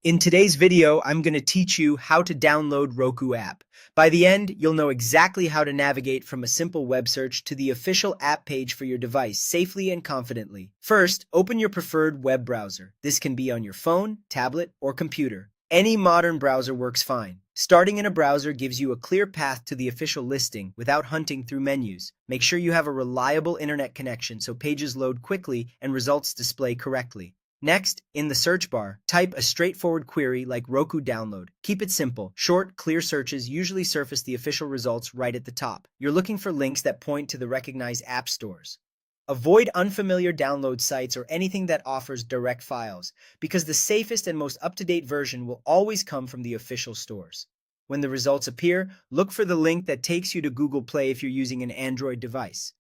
In today's video, I'm going to teach you how to download Roku app. By the end, you'll know exactly how to navigate from a simple web search to the official app page for your device safely and confidently. First, open your preferred web browser. This can be on your phone, tablet, or computer. Any modern browser works fine. Starting in a browser gives you a clear path to the official listing without hunting through menus. Make sure you have a reliable internet connection so pages load quickly and results display correctly. Next, in the search bar, type a straightforward query like Roku download. Keep it simple. Short, clear searches usually surface the official results right at the top. You're looking for links that point to the recognized app stores. Avoid unfamiliar download sites or anything that offers direct files, because the safest and most up-to-date version will always come from the official stores. When the results appear, look for the link that takes you to Google Play if you're using an Android device.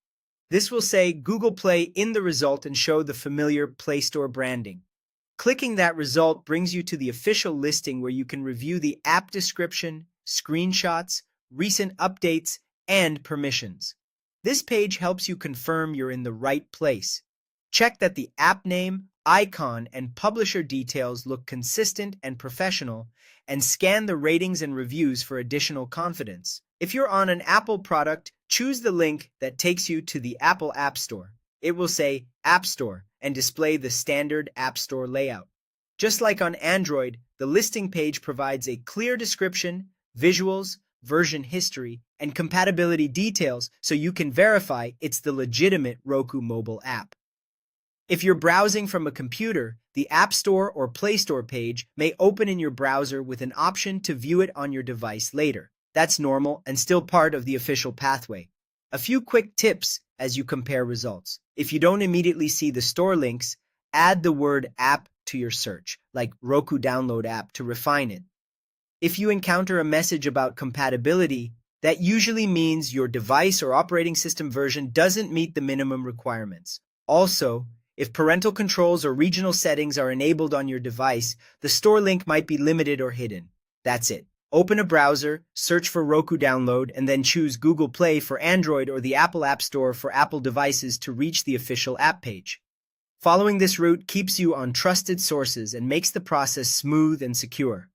This will say Google Play in the result and show the familiar Play Store branding. Clicking that result brings you to the official listing where you can review the app description, screenshots, recent updates, and permissions. This page helps you confirm you're in the right place. Check that the app name, icon, and publisher details look consistent and professional, and scan the ratings and reviews for additional confidence. If you're on an Apple product, choose the link that takes you to the Apple App Store. It will say App Store and display the standard App Store layout. Just like on Android, the listing page provides a clear description, visuals, version history, and compatibility details so you can verify it's the legitimate Roku mobile app. If you're browsing from a computer, the App Store or Play Store page may open in your browser with an option to view it on your device later. That's normal and still part of the official pathway. A few quick tips as you compare results. If you don't immediately see the store links, add the word app to your search, like Roku download app, to refine it. If you encounter a message about compatibility, that usually means your device or operating system version doesn't meet the minimum requirements. Also, if parental controls or regional settings are enabled on your device, the store link might be limited or hidden. That's it. Open a browser, search for Roku download, and then choose Google Play for Android or the Apple App Store for Apple devices to reach the official app page. Following this route keeps you on trusted sources and makes the process smooth and secure.